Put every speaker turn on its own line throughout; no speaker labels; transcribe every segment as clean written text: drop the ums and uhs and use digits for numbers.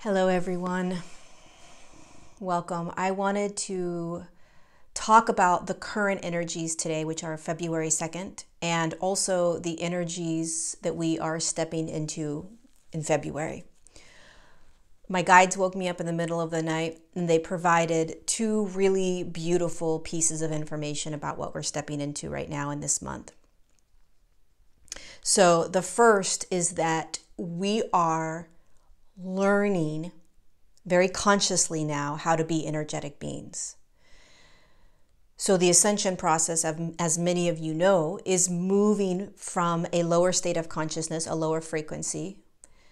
Hello, everyone. Welcome. I wanted to talk about the current energies today, which are February 2nd, and also the energies that we are stepping into in February. My guides woke me up in the middle of the night, and they provided two really beautiful pieces of information about what we're stepping into right now in this month. So the first is that we are learning very consciously now how to be energetic beings. So the ascension process, as many of you know, is moving from a lower state of consciousness, a lower frequency,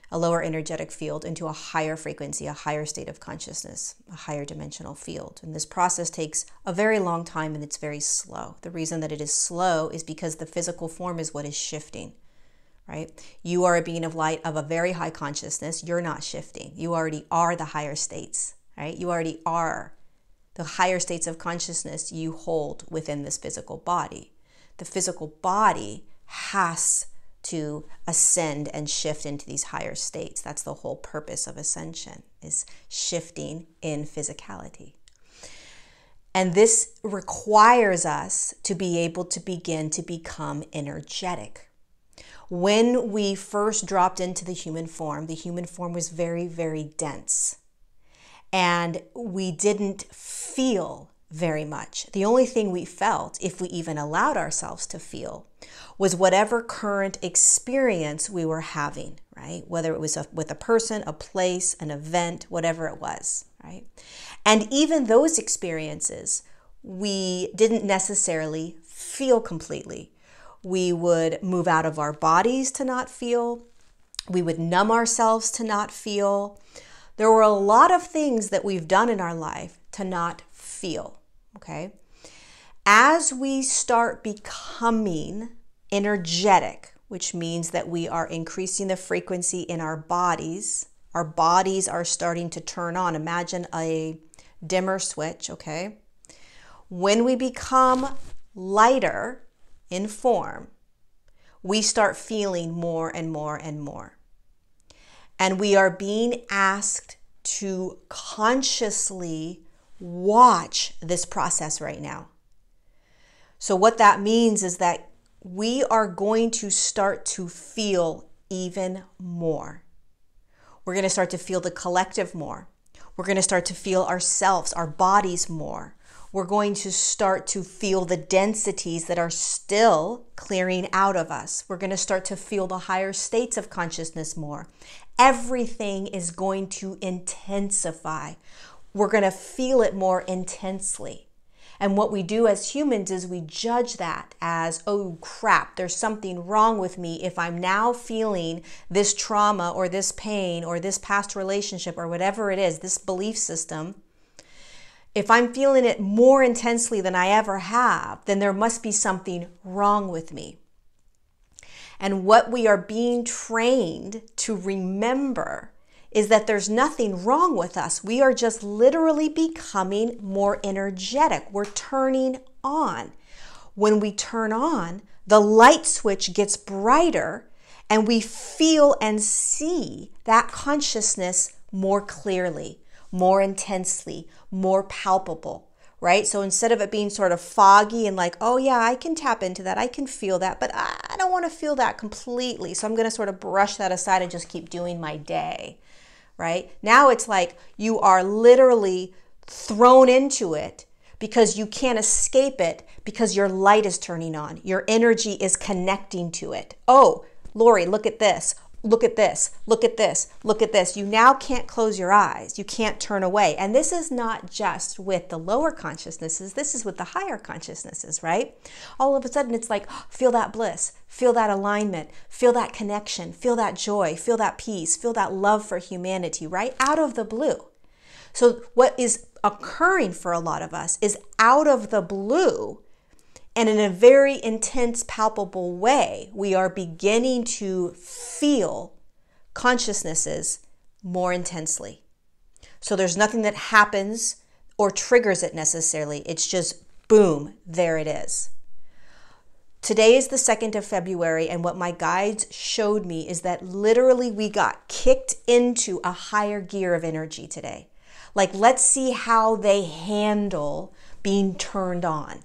a lower energetic field, into a higher frequency, a higher state of consciousness, a higher dimensional field. And this process takes a very long time, and it's very slow. The reason that it is slow is because the physical form is what is shifting. Right? You are a being of light of a very high consciousness. You're not shifting. You already are the higher states, right? You already are the higher states of consciousness you hold within this physical body. The physical body has to ascend and shift into these higher states. That's the whole purpose of ascension, is shifting in physicality. And this requires us to be able to begin to become energetic. When we first dropped into the human form was very, very dense. And we didn't feel very much. The only thing we felt, if we even allowed ourselves to feel, was whatever current experience we were having, right? Whether it was with a person, a place, an event, whatever it was, right? And even those experiences, we didn't necessarily feel completely. We would move out of our bodies to not feel. We would numb ourselves to not feel. There were a lot of things that we've done in our life to not feel, okay? As we start becoming energetic, which means that we are increasing the frequency in our bodies are starting to turn on. Imagine a dimmer switch, okay? When we become lighter in form, we start feeling more and more and more. And we are being asked to consciously watch this process right now. So what that means is that we are going to start to feel even more. We're going to start to feel the collective more. We're going to start to feel ourselves, our bodies more. We're going to start to feel the densities that are still clearing out of us. We're going to start to feel the higher states of consciousness more. Everything is going to intensify. We're going to feel it more intensely. And what we do as humans is we judge that as, oh crap, there's something wrong with me if I'm now feeling this trauma or this pain or this past relationship or whatever it is, this belief system. If I'm feeling it more intensely than I ever have, then there must be something wrong with me. And what we are being trained to remember is that there's nothing wrong with us. We are just literally becoming more energetic. We're turning on. When we turn on, the light switch gets brighter and we feel and see that consciousness more clearly, more intensely, more palpable, right? So instead of it being sort of foggy and like, oh yeah, I can tap into that, I can feel that, but I don't want to feel that completely. So I'm going to sort of brush that aside and just keep doing my day, right? Now it's like you are literally thrown into it because you can't escape it because your light is turning on. Your energy is connecting to it. Oh, Lori, look at this. Look at this, look at this, look at this. You now can't close your eyes. You can't turn away. And this is not just with the lower consciousnesses. This is with the higher consciousnesses, right? All of a sudden it's like, feel that bliss, feel that alignment, feel that connection, feel that joy, feel that peace, feel that love for humanity, right? Out of the blue. So what is occurring for a lot of us is out of the blue, and in a very intense, palpable way, we are beginning to feel consciousnesses more intensely. So there's nothing that happens or triggers it necessarily. It's just boom, there it is. Today is the 2nd of February, and what my guides showed me is that literally we got kicked into a higher gear of energy today. Like, let's see how they handle being turned on.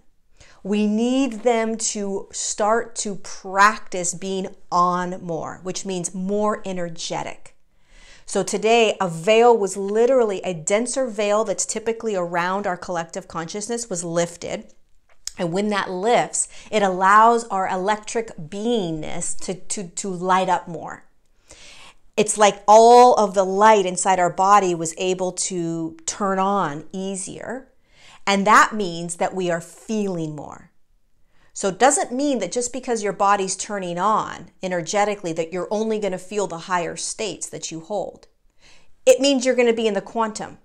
We need them to start to practice being on more, which means more energetic. So today, a veil was literally a denser veil that's typically around our collective consciousness was lifted. And when that lifts, it allows our electric beingness to light up more. It's like all of the light inside our body was able to turn on easier. And that means that we are feeling more. So it doesn't mean that just because your body's turning on energetically that you're only going to feel the higher states that you hold. It means you're going to be in the quantum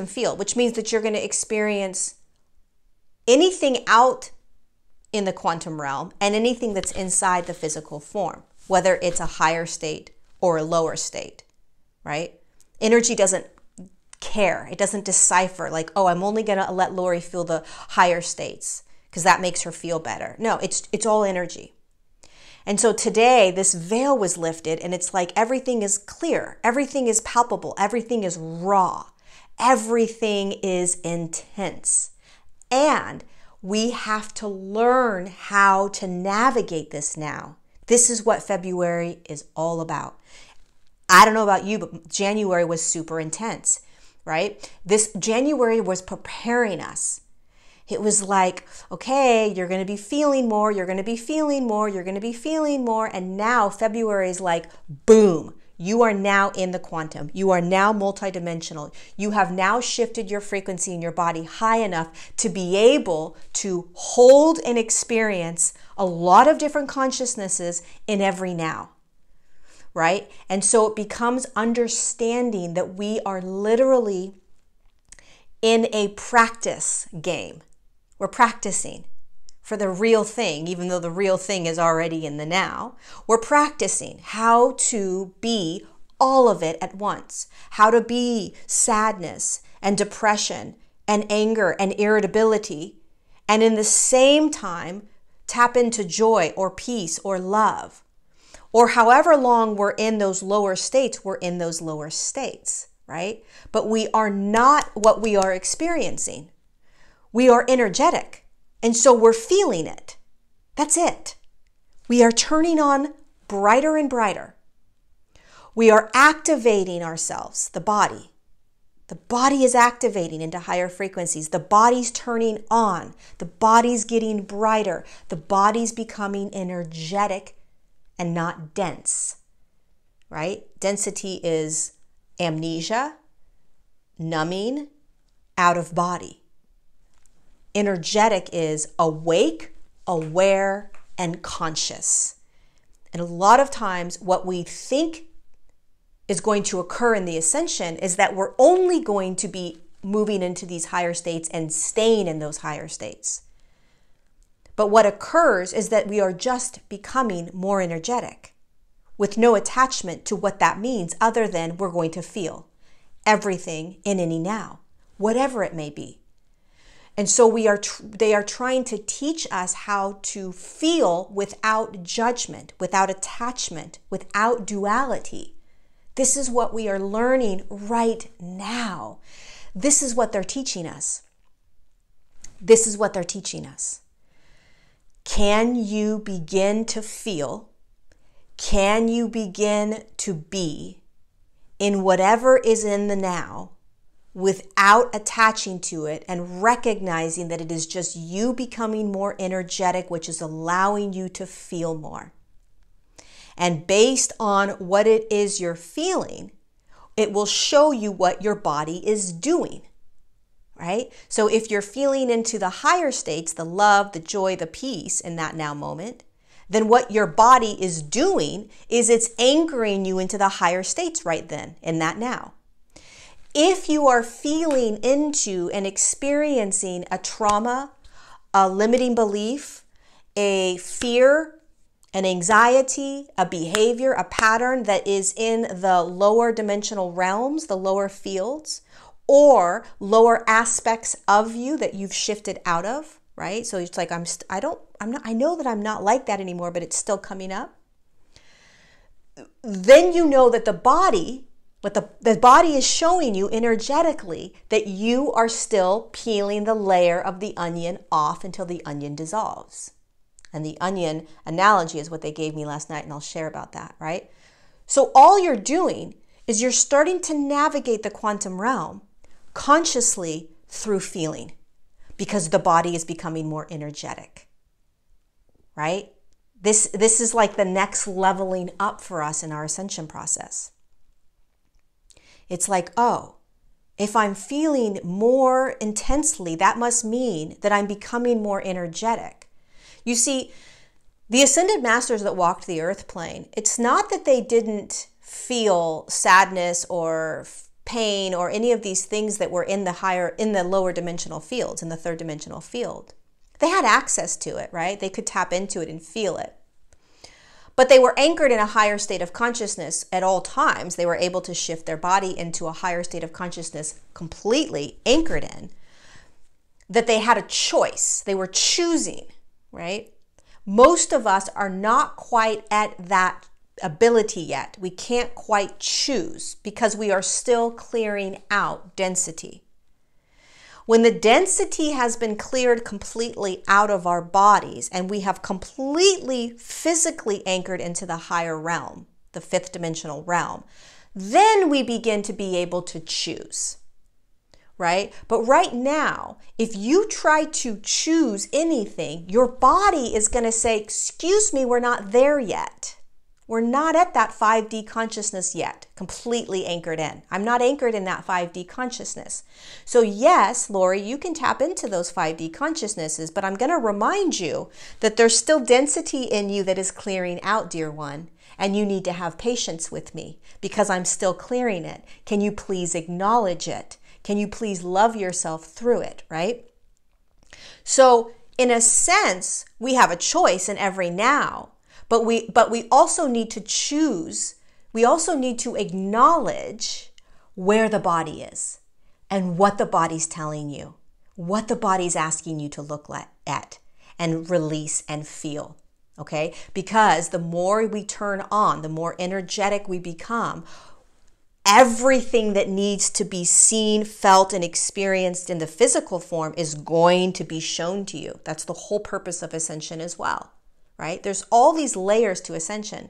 field, which means that you're going to experience anything out in the quantum realm and anything that's inside the physical form, whether it's a higher state or a lower state, right? Energy doesn't care. It doesn't decipher like, oh, I'm only going to let Lori feel the higher states because that makes her feel better. No, it's all energy. And so today this veil was lifted and it's like everything is clear. Everything is palpable. Everything is raw. Everything is intense. And we have to learn how to navigate this now. This is what February is all about. I don't know about you, but January was super intense, right? This January was preparing us. It was like, okay, you're going to be feeling more, you're going to be feeling more, you're going to be feeling more. And now February is like, boom, you are now in the quantum. You are now multidimensional. You have now shifted your frequency in your body high enough to be able to hold and experience a lot of different consciousnesses in every now, right? And so it becomes understanding that we are literally in a practice game. We're practicing for the real thing, even though the real thing is already in the now. We're practicing how to be all of it at once, how to be sadness and depression and anger and irritability, and in the same time, tap into joy or peace or love. Or however long we're in those lower states, we're in those lower states, right? But we are not what we are experiencing. We are energetic, and so we're feeling it. That's it. We are turning on brighter and brighter. We are activating ourselves, the body. The body is activating into higher frequencies. The body's turning on. The body's getting brighter. The body's becoming energetic and not dense, right? Density is amnesia, numbing, out of body. Energetic is awake, aware, and conscious. And a lot of times what we think is going to occur in the ascension is that we're only going to be moving into these higher states and staying in those higher states. But what occurs is that we are just becoming more energetic with no attachment to what that means other than we're going to feel everything in any now, whatever it may be. And so they are trying to teach us how to feel without judgment, without attachment, without duality. This is what we are learning right now. This is what they're teaching us. This is what they're teaching us. Can you begin to feel? Can you begin to be in whatever is in the now without attaching to it and recognizing that it is just you becoming more energetic, which is allowing you to feel more? And based on what it is you're feeling, it will show you what your body is doing, right? So if you're feeling into the higher states, the love, the joy, the peace in that now moment, then what your body is doing is it's anchoring you into the higher states right then in that now. If you are feeling into and experiencing a trauma, a limiting belief, a fear, an anxiety, a behavior, a pattern that is in the lower dimensional realms, the lower fields, or lower aspects of you that you've shifted out of, right? So it's like, I know that I'm not like that anymore, but it's still coming up. Then you know that the body is showing you energetically that you are still peeling the layer of the onion off until the onion dissolves. And the onion analogy is what they gave me last night, and I'll share about that, right? So all you're doing is you're starting to navigate the quantum realm consciously through feeling, because the body is becoming more energetic, right? This is like the next leveling up for us in our ascension process. It's like, oh, if I'm feeling more intensely, that must mean that I'm becoming more energetic. You see, the ascended masters that walked the earth plane, it's not that they didn't feel sadness or pain or any of these things that were in the lower dimensional fields, in the third dimensional field. They had access to it, right? They could tap into it and feel it. But they were anchored in a higher state of consciousness at all times. They were able to shift their body into a higher state of consciousness, completely anchored in, that they had a choice. They were choosing, right? Most of us are not quite at that ability yet. We can't quite choose because we are still clearing out density. When the density has been cleared completely out of our bodies and we have completely physically anchored into the higher realm, the fifth dimensional realm, then we begin to be able to choose, right? But right now, if you try to choose anything, your body is going to say, excuse me, we're not there yet. We're not at that 5D consciousness yet, completely anchored in. I'm not anchored in that 5D consciousness. So yes, Lori, you can tap into those 5D consciousnesses, but I'm going to remind you that there's still density in you that is clearing out, dear one. And you need to have patience with me because I'm still clearing it. Can you please acknowledge it? Can you please love yourself through it, right? So in a sense, we have a choice in every now. But we also need to choose, we also need to acknowledge where the body is and what the body's telling you, what the body's asking you to look at and release and feel, okay? Because the more we turn on, the more energetic we become, everything that needs to be seen, felt, and experienced in the physical form is going to be shown to you. That's the whole purpose of ascension as well. Right? There's all these layers to ascension.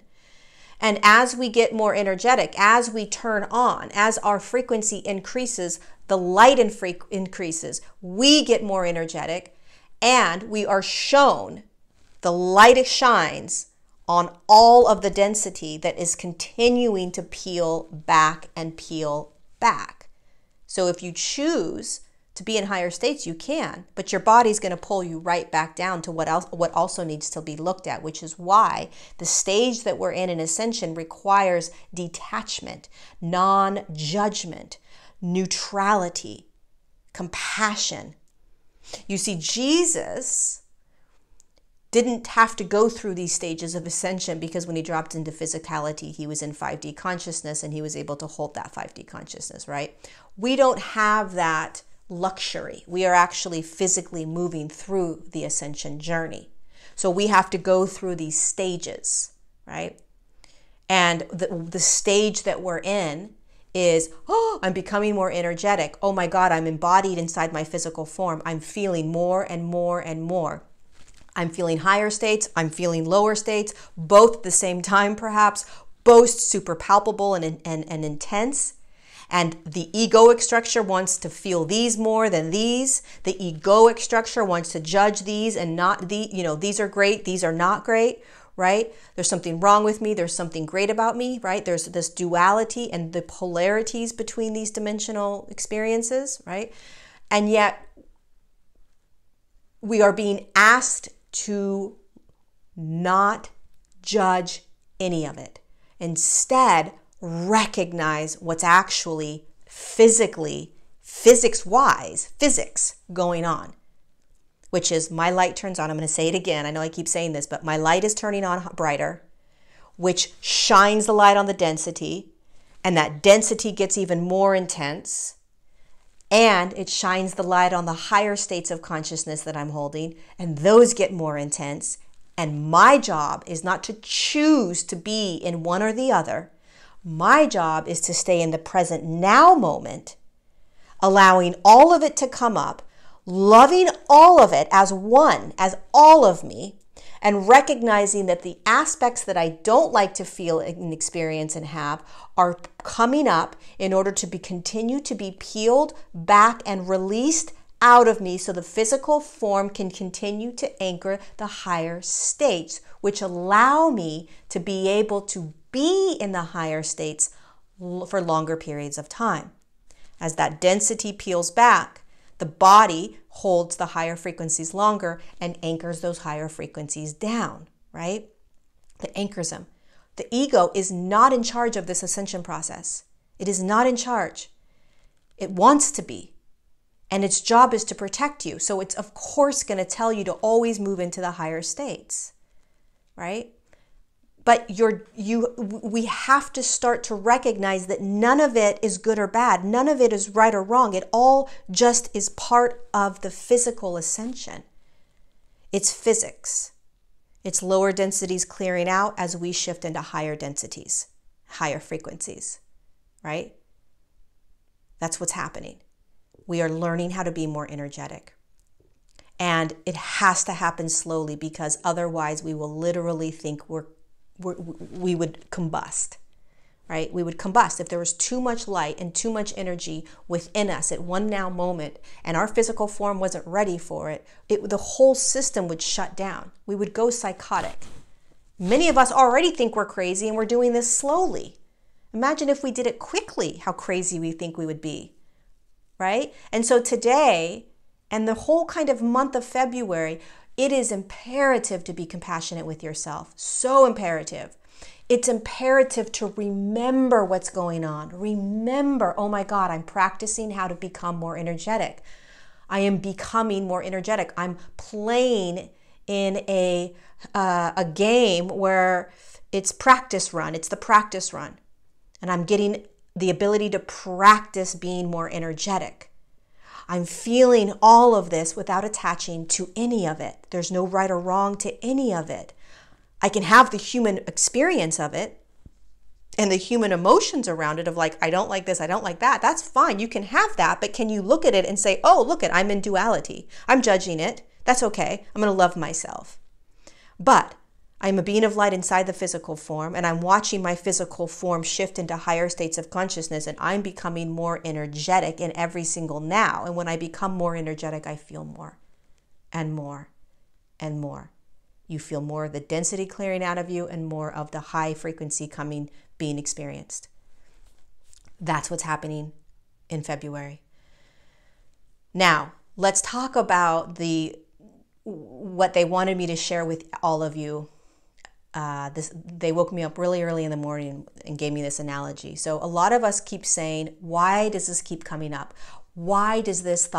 And as we get more energetic, as we turn on, as our frequency increases, the light increases, we get more energetic, and we are shown, the light shines on all of the density that is continuing to peel back and peel back. So if you choose to be in higher states, you can, but your body's going to pull you right back down to what also needs to be looked at, which is why the stage that we're in ascension requires detachment, non-judgment, neutrality, compassion. You see, Jesus didn't have to go through these stages of ascension because when he dropped into physicality, he was in 5D consciousness and he was able to hold that 5D consciousness, right? We don't have that luxury. We are actually physically moving through the ascension journey. So we have to go through these stages, right? And the stage that we're in is, oh, I'm becoming more energetic. Oh my God, I'm embodied inside my physical form. I'm feeling more and more and more. I'm feeling higher states. I'm feeling lower states, both at the same time, perhaps, both super palpable and intense. And the egoic structure wants to feel these more than these. The egoic structure wants to judge these and not these are great, these are not great, right? There's something wrong with me. There's something great about me, right? There's this duality and the polarities between these dimensional experiences, right? And yet we are being asked to not judge any of it. Instead, recognize what's actually physically, physics-wise, physics going on, which is my light turns on. I'm going to say it again. I know I keep saying this, but my light is turning on brighter, which shines the light on the density, and that density gets even more intense. And it shines the light on the higher states of consciousness that I'm holding, and those get more intense. And my job is not to choose to be in one or the other. My job is to stay in the present now moment, allowing all of it to come up, loving all of it as one, as all of me, and recognizing that the aspects that I don't like to feel and experience and have are coming up in order to continue to be peeled back and released out of me so the physical form can continue to anchor the higher states, which allow me to be able to be in the higher states for longer periods of time. As that density peels back, the body holds the higher frequencies longer and anchors those higher frequencies down, right? It anchors them. The ego is not in charge of this ascension process. It is not in charge. It wants to be. And its job is to protect you. So it's of course going to tell you to always move into the higher states, right? But we have to start to recognize that none of it is good or bad. None of it is right or wrong. It all just is part of the physical ascension. It's physics. It's lower densities clearing out as we shift into higher densities, higher frequencies, right? That's what's happening. We are learning how to be more energetic. And it has to happen slowly because otherwise we will literally think we would combust, right? We would combust if there was too much light and too much energy within us at one now moment and our physical form wasn't ready for it. The whole system would shut down. We would go psychotic. Many of us already think we're crazy and we're doing this slowly. Imagine if we did it quickly, how crazy we think we would be, right? And so today and the whole kind of month of February, it is imperative to be compassionate with yourself. So imperative. It's imperative to remember what's going on. Remember, oh my God, I'm practicing how to become more energetic. I am becoming more energetic. I'm playing in a game where it's practice run. It's the practice run. And I'm getting the ability to practice being more energetic. I'm feeling all of this without attaching to any of it. There's no right or wrong to any of it. I can have the human experience of it and the human emotions around it of like, I don't like this, I don't like that. That's fine. You can have that, but can you look at it and say, oh, look it, I'm in duality. I'm judging it. That's okay. I'm going to love myself. But I'm a being of light inside the physical form, and I'm watching my physical form shift into higher states of consciousness, and I'm becoming more energetic in every single now. And when I become more energetic, I feel more and more and more. You feel more of the density clearing out of you and more of the high frequency being experienced. That's what's happening in February. Now, let's talk about what they wanted me to share with all of you. They woke me up really early in the morning and gave me this analogy. So a lot of us keep saying, why does this keep coming up? Why does this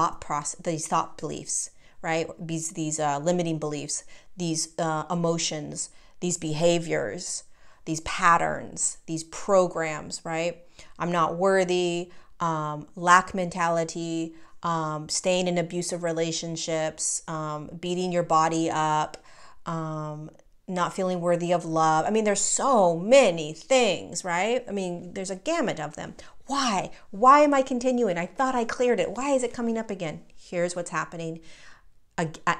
these thought beliefs, right? These limiting beliefs, these emotions, these behaviors, these patterns, these programs, right? I'm not worthy, lack mentality, staying in abusive relationships, beating your body up, not feeling worthy of love. I mean, there's so many things, right? I mean, there's a gamut of them. Why? Why am I continuing? I thought I cleared it. Why is it coming up again? Here's what's happening.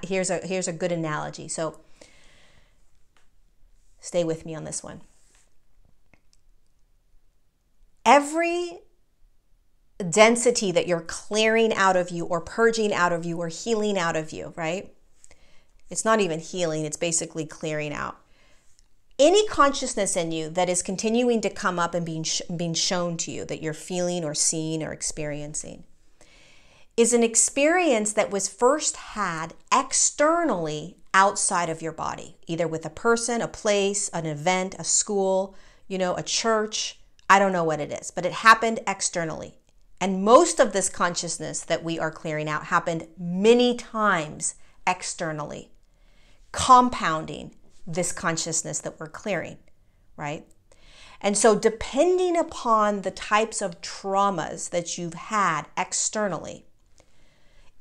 Here's a good analogy. So stay with me on this one. Every density that you're clearing out of you or purging out of you or healing out of you, right? It's not even healing, it's basically clearing out. Any consciousness in you that is continuing to come up and being shown to you that you're feeling or seeing or experiencing is an experience that was first had externally outside of your body, either with a person, a place, an event, a school, a church. I don't know what it is, but it happened externally. And most of this consciousness that we are clearing out happened many times externally, compounding this consciousness that we're clearing, right? And so depending upon the types of traumas that you've had externally,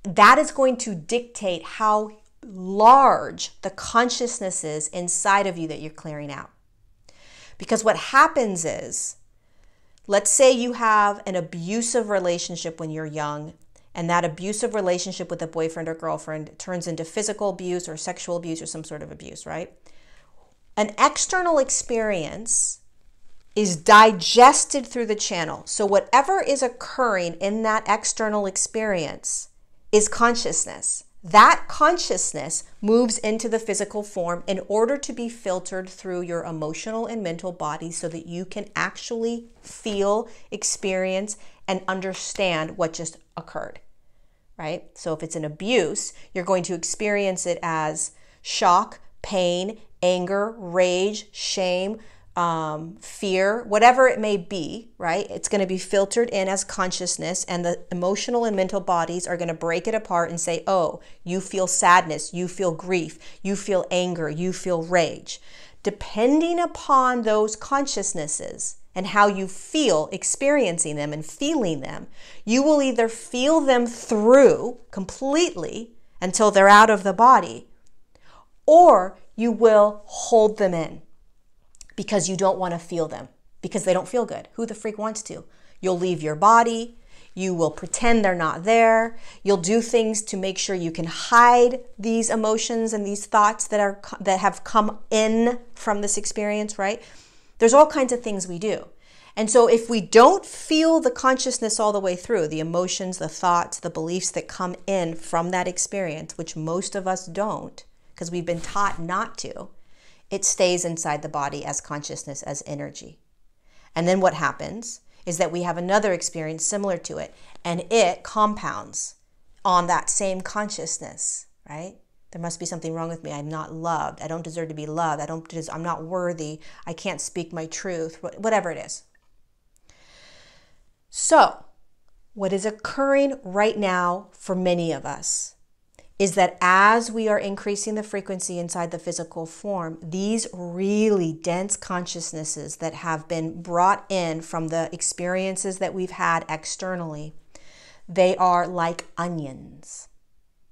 that is going to dictate how large the consciousness is inside of you that you're clearing out. Because what happens is, let's say you have an abusive relationship when you're young, and that abusive relationship with a boyfriend or girlfriend turns into physical abuse or sexual abuse or some sort of abuse, right? An external experience is digested through the channel. So whatever is occurring in that external experience is consciousness. That consciousness moves into the physical form in order to be filtered through your emotional and mental body so that you can actually feel, experience, and understand what just occurred, right? So if it's an abuse, you're going to experience it as shock, pain, anger, rage, shame, fear, whatever it may be, right? It's going to be filtered in as consciousness, and the emotional and mental bodies are going to break it apart and say, oh, you feel sadness, you feel grief, you feel anger, you feel rage. Depending upon those consciousnesses and how you feel experiencing them and feeling them, you will either feel them through completely until they're out of the body, or you will hold them in because you don't want to feel them, because they don't feel good. Who the freak wants to? You'll leave your body. You will pretend they're not there. You'll do things to make sure you can hide these emotions and these thoughts that have come in from this experience, right? There's all kinds of things we do. And so if we don't feel the consciousness all the way through, the emotions, the thoughts, the beliefs that come in from that experience, which most of us don't, because we've been taught not to, it stays inside the body as consciousness, as energy. And then what happens is that we have another experience similar to it, and it compounds on that same consciousness, right? There must be something wrong with me. I'm not loved. I don't deserve to be loved. I'm not worthy. I can't speak my truth, whatever it is. So, what is occurring right now for many of us is that as we are increasing the frequency inside the physical form, these really dense consciousnesses that have been brought in from the experiences that we've had externally, they are like onions,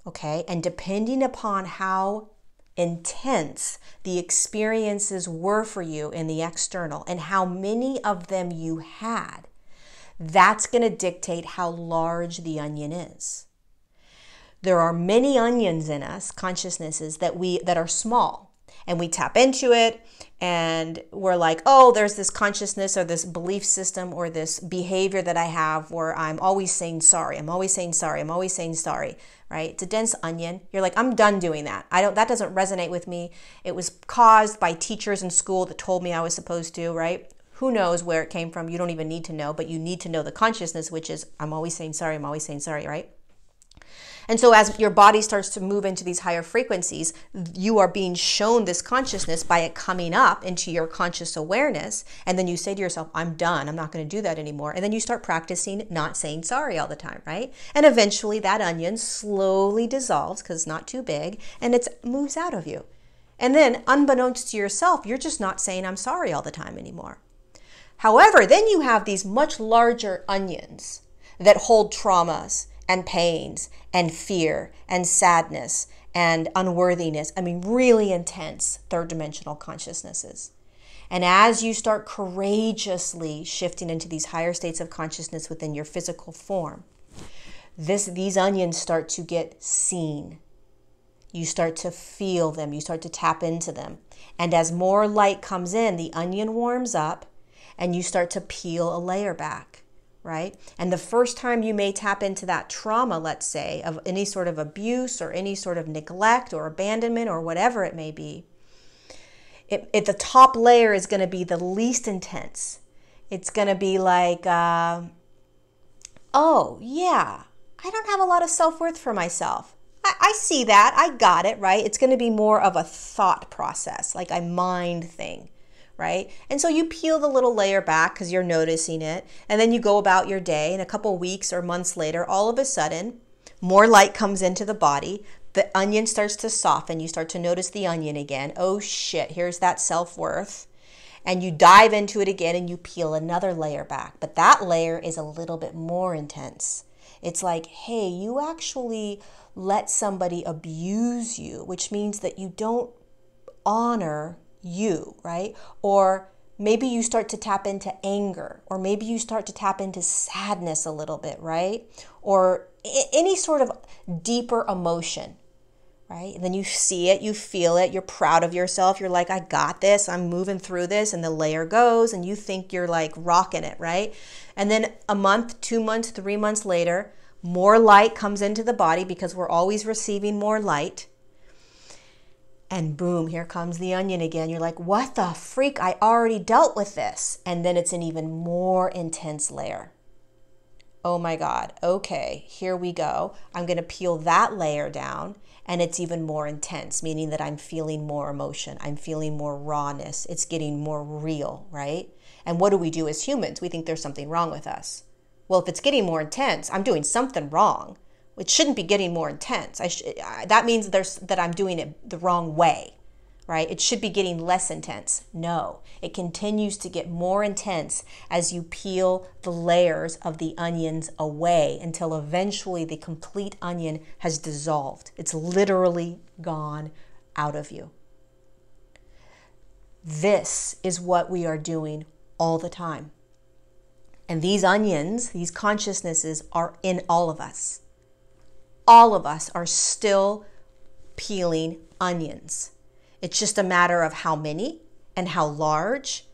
okay? And depending upon how intense the experiences were for you in the external and how many of them you had, that's going to dictate how large the onion is. There are many onions in us, consciousnesses, that are small, and we tap into it and we're like, oh, there's this consciousness or this belief system or this behavior that I have where I'm always saying sorry. I'm always saying sorry. I'm always saying sorry, right? It's a dense onion. You're like, I'm done doing that. That doesn't resonate with me. It was caused by teachers in school that told me I was supposed to, right? Who knows where it came from? You don't even need to know, but you need to know the consciousness, which is I'm always saying sorry. I'm always saying sorry, right? And so as your body starts to move into these higher frequencies, you are being shown this consciousness by it coming up into your conscious awareness. And then you say to yourself, I'm done. I'm not going to do that anymore. And then you start practicing not saying sorry all the time, right? And eventually that onion slowly dissolves because it's not too big and it moves out of you. And then unbeknownst to yourself, you're just not saying I'm sorry all the time anymore. However, then you have these much larger onions that hold traumas and pains and fear and sadness and unworthiness. I mean, really intense third dimensional consciousnesses. And as you start courageously shifting into these higher states of consciousness within your physical form, these onions start to get seen. You start to feel them. You start to tap into them. And as more light comes in, the onion warms up and you start to peel a layer back. Right? And the first time you may tap into that trauma, let's say, of any sort of abuse or any sort of neglect or abandonment or whatever it may be, the top layer is going to be the least intense. It's going to be like, oh, yeah, I don't have a lot of self-worth for myself. I see that. I got it, right? It's going to be more of a thought process, like a mind thing. Right? And so you peel the little layer back because you're noticing it, and then you go about your day, and a couple weeks or months later, all of a sudden, more light comes into the body, the onion starts to soften, you start to notice the onion again. Oh shit, here's that self-worth. And you dive into it again and you peel another layer back. But that layer is a little bit more intense. It's like, hey, you actually let somebody abuse you, which means that you don't honor you, right? Or maybe you start to tap into anger, or maybe you start to tap into sadness a little bit, right? Or any sort of deeper emotion, right? And then you see it, you feel it, you're proud of yourself. You're like, I got this, I'm moving through this, and the layer goes, and you think you're like rocking it, right? And then a month, 2 months, 3 months later, more light comes into the body because we're always receiving more light. And boom, here comes the onion again. You're like, what the freak? I already dealt with this. And then it's an even more intense layer. Oh my God. Okay, here we go. I'm going to peel that layer down, and it's even more intense, meaning that I'm feeling more emotion. I'm feeling more rawness. It's getting more real, right? And what do we do as humans? We think there's something wrong with us. Well, if it's getting more intense, I'm doing something wrong. It shouldn't be getting more intense. That means that I'm doing it the wrong way, right? It should be getting less intense. No, it continues to get more intense as you peel the layers of the onions away until eventually the complete onion has dissolved. It's literally gone out of you. This is what we are doing all the time. And these onions, these consciousnesses are in all of us. All of us are still peeling onions. It's just a matter of how many and how large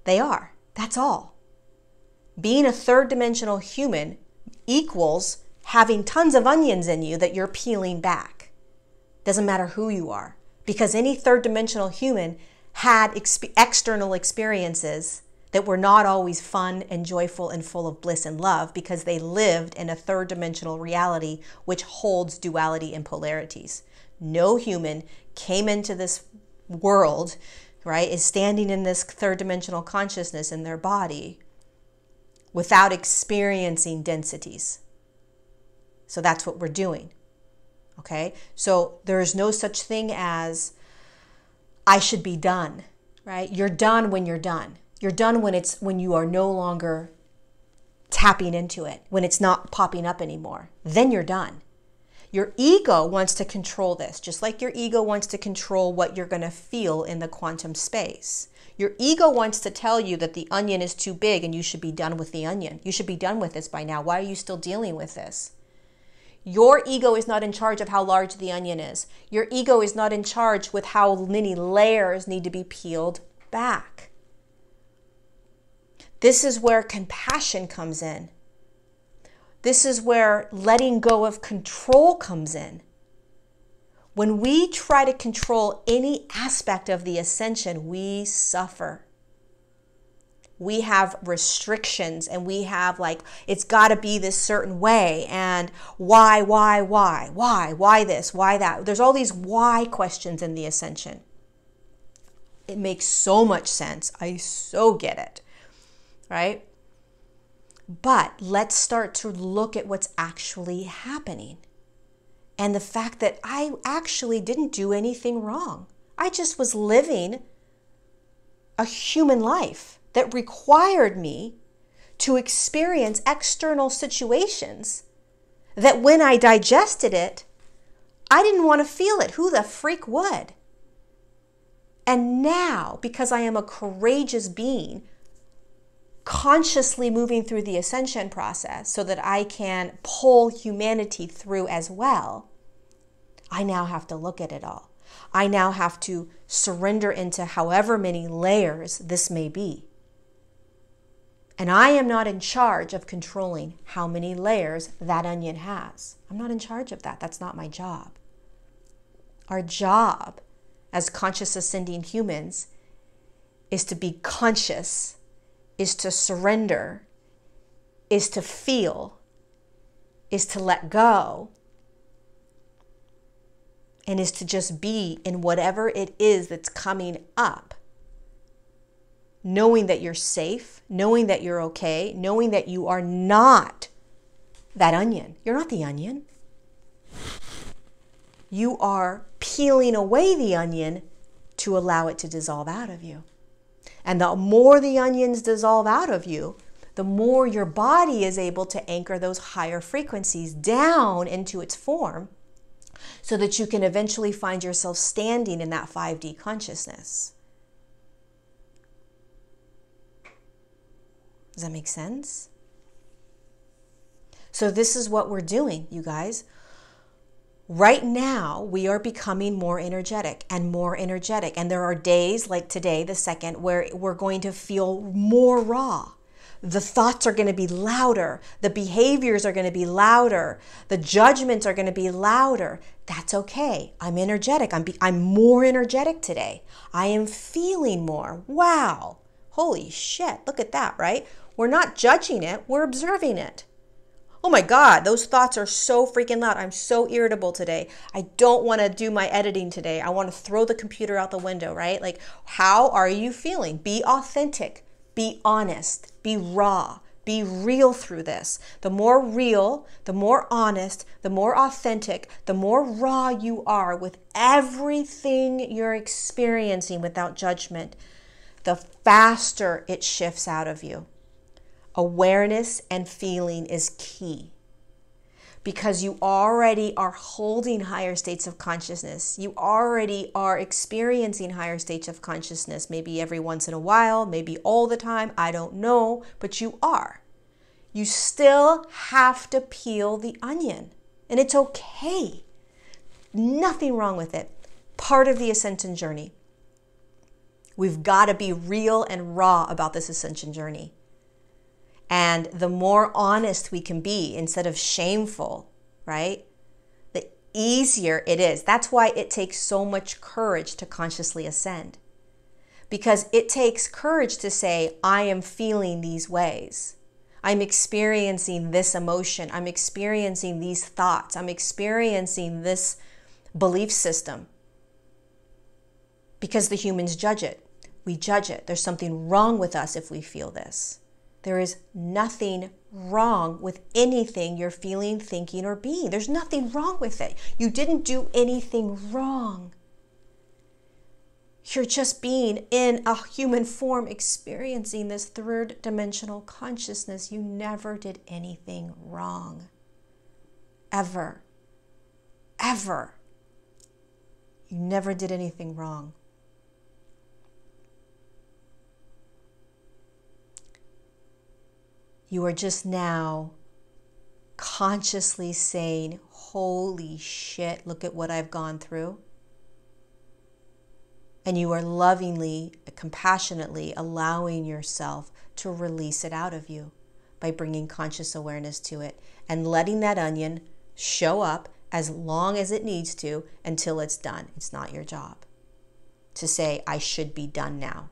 they are. That's all. Being a third dimensional human equals having tons of onions in you that you're peeling back. Doesn't matter who you are, because any third dimensional human had external experiences that were not always fun and joyful and full of bliss and love, because they lived in a third dimensional reality which holds duality and polarities. No human came into this world, right, is standing in this third dimensional consciousness in their body without experiencing densities. So that's what we're doing, okay? So there is no such thing as I should be done, right? You're done when you're done. You're done when you are no longer tapping into it, when it's not popping up anymore. Then you're done. Your ego wants to control this, just like your ego wants to control what you're going to feel in the quantum space. Your ego wants to tell you that the onion is too big and you should be done with the onion. You should be done with this by now. Why are you still dealing with this? Your ego is not in charge of how large the onion is. Your ego is not in charge with how many layers need to be peeled back. This is where compassion comes in. This is where letting go of control comes in. When we try to control any aspect of the ascension, we suffer. We have restrictions, and we have like, it's got to be this certain way, and why this, why that. There's all these why questions in the ascension. It makes so much sense. I so get it. Right? But let's start to look at what's actually happening. And the fact that I actually didn't do anything wrong. I just was living a human life that required me to experience external situations that when I digested it, I didn't want to feel it. Who the freak would? And now, because I am a courageous being, consciously moving through the ascension process so that I can pull humanity through as well, I now have to look at it all. I now have to surrender into however many layers this may be. And I am not in charge of controlling how many layers that onion has. I'm not in charge of that. That's not my job. Our job as conscious ascending humans is to be conscious, is to surrender, is to feel, is to let go, and is to just be in whatever it is that's coming up. Knowing that you're safe, knowing that you're okay, knowing that you are not that onion. You're not the onion. You are peeling away the onion to allow it to dissolve out of you. And the more the onions dissolve out of you, the more your body is able to anchor those higher frequencies down into its form so that you can eventually find yourself standing in that 5D consciousness. Does that make sense? So this is what we're doing, you guys. Right now, we are becoming more energetic and more energetic. And there are days like today, the 2nd, where we're going to feel more raw. The thoughts are going to be louder. The behaviors are going to be louder. The judgments are going to be louder. That's okay. I'm energetic. I'm more energetic today. I am feeling more. Wow. Holy shit. Look at that, right? We're not judging it. We're observing it. Oh my God, those thoughts are so freaking loud. I'm so irritable today. I don't want to do my editing today. I want to throw the computer out the window, right? Like, how are you feeling? Be authentic. Be honest, be raw, be real through this. The more real, the more honest, the more authentic, the more raw you are with everything you're experiencing without judgment, the faster it shifts out of you. Awareness and feeling is key. Because you already are holding higher states of consciousness. You already are experiencing higher states of consciousness, maybe every once in a while, maybe all the time, I don't know, but you are. You still have to peel the onion, and it's okay. Nothing wrong with it. Part of the ascension journey. We've got to be real and raw about this ascension journey. And the more honest we can be instead of shameful, right? The easier it is. That's why it takes so much courage to consciously ascend. Because it takes courage to say, I am feeling these ways. I'm experiencing this emotion. I'm experiencing these thoughts. I'm experiencing this belief system. Because the humans judge it. We judge it. There's something wrong with us if we feel this. There is nothing wrong with anything you're feeling, thinking, or being. There's nothing wrong with it. You didn't do anything wrong. You're just being in a human form, experiencing this third dimensional consciousness. You never did anything wrong. Ever. Ever. You never did anything wrong. You are just now consciously saying, holy shit, look at what I've gone through. And you are lovingly, compassionately allowing yourself to release it out of you by bringing conscious awareness to it and letting that onion show up as long as it needs to until it's done. It's not your job to say, I should be done now.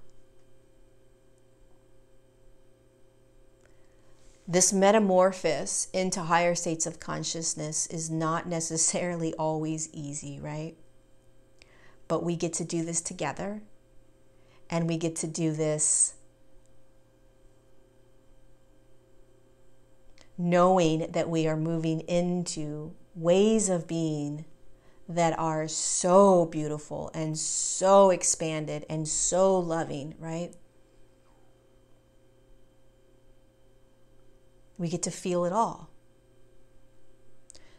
This metamorphosis into higher states of consciousness is not necessarily always easy, right? But we get to do this together, and we get to do this knowing that we are moving into ways of being that are so beautiful and so expanded and so loving, right? We get to feel it all.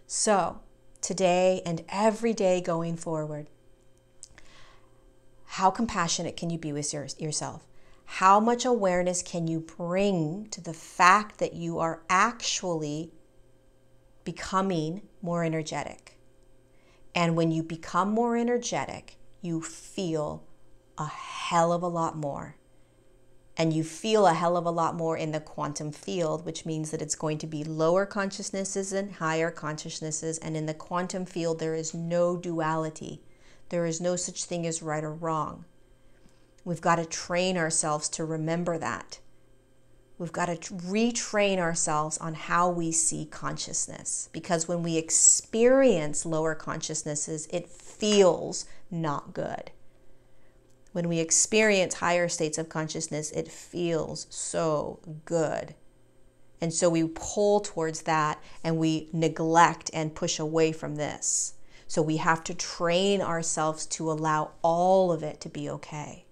So, today and every day going forward, how compassionate can you be with yourself? How much awareness can you bring to the fact that you are actually becoming more energetic? And when you become more energetic, you feel a hell of a lot more. And you feel a hell of a lot more in the quantum field, which means that it's going to be lower consciousnesses and higher consciousnesses. And in the quantum field, there is no duality. There is no such thing as right or wrong. We've got to train ourselves to remember that. We've got to retrain ourselves on how we see consciousness. Because when we experience lower consciousnesses, it feels not good. When we experience higher states of consciousness, it feels so good. And so we pull towards that and we neglect and push away from this. So we have to train ourselves to allow all of it to be okay.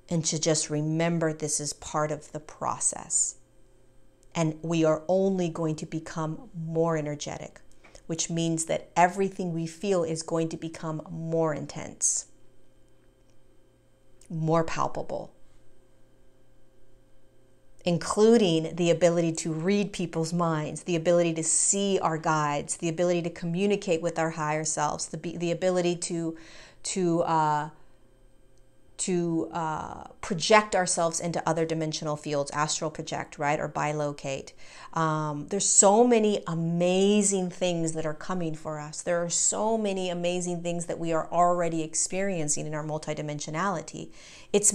and to just remember this is part of the process. And we are only going to become more energetic, which means that everything we feel is going to become more intense, more palpable, including the ability to read people's minds, the ability to see our guides, the ability to communicate with our higher selves, the ability to project ourselves into other dimensional fields, astral project, right, or bilocate. There's so many amazing things that are coming for us. There are so many amazing things that we are already experiencing in our multidimensionality. It's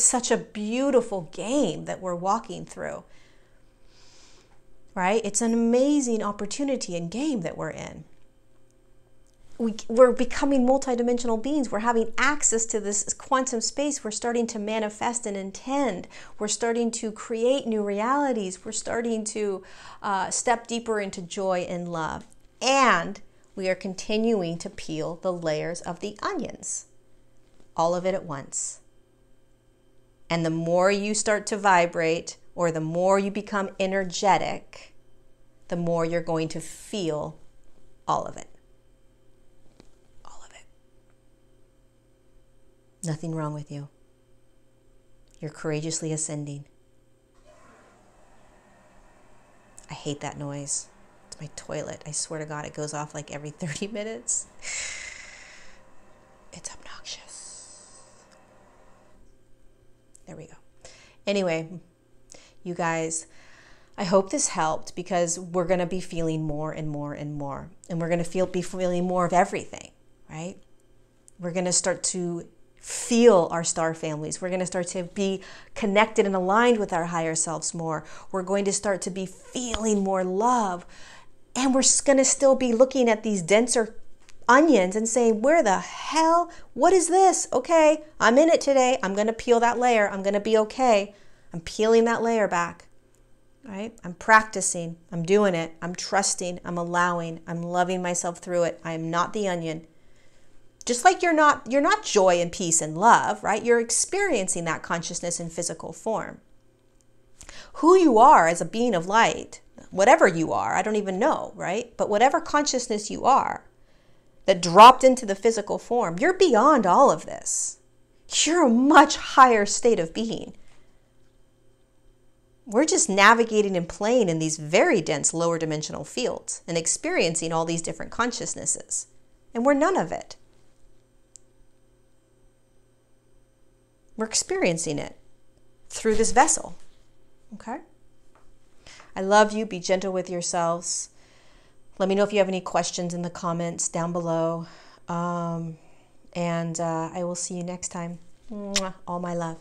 such a beautiful game that we're walking through, right? It's an amazing opportunity and game that we're in. We're becoming multidimensional beings. We're having access to this quantum space. We're starting to manifest and intend. We're starting to create new realities. We're starting to step deeper into joy and love. And we are continuing to peel the layers of the onions, all of it at once. And the more you start to vibrate, or the more you become energetic, the more you're going to feel all of it. Nothing wrong with you. You're courageously ascending. I hate that noise. It's my toilet. I swear to God, it goes off like every 30 minutes. It's obnoxious. There we go. Anyway, you guys, I hope this helped, because we're going to be feeling more and more and more. And we're going to be feeling more of everything, right? We're going to start to feel our star families. We're going to start to be connected and aligned with our higher selves more. We're going to start to be feeling more love. And we're going to still be looking at these denser onions and saying, where the hell? What is this? Okay, I'm in it today. I'm going to peel that layer. I'm going to be okay. I'm peeling that layer back. Right? I'm practicing. I'm doing it. I'm trusting. I'm allowing. I'm loving myself through it. I am not the onion. Just like you're not joy and peace and love, right? You're experiencing that consciousness in physical form. Who you are as a being of light, whatever you are, I don't even know, right? But whatever consciousness you are that dropped into the physical form, you're beyond all of this. You're a much higher state of being. We're just navigating and playing in these very dense lower dimensional fields and experiencing all these different consciousnesses. And we're none of it. We're experiencing it through this vessel, okay? I love you. Be gentle with yourselves. Let me know if you have any questions in the comments down below. And I will see you next time. Mwah. All my love.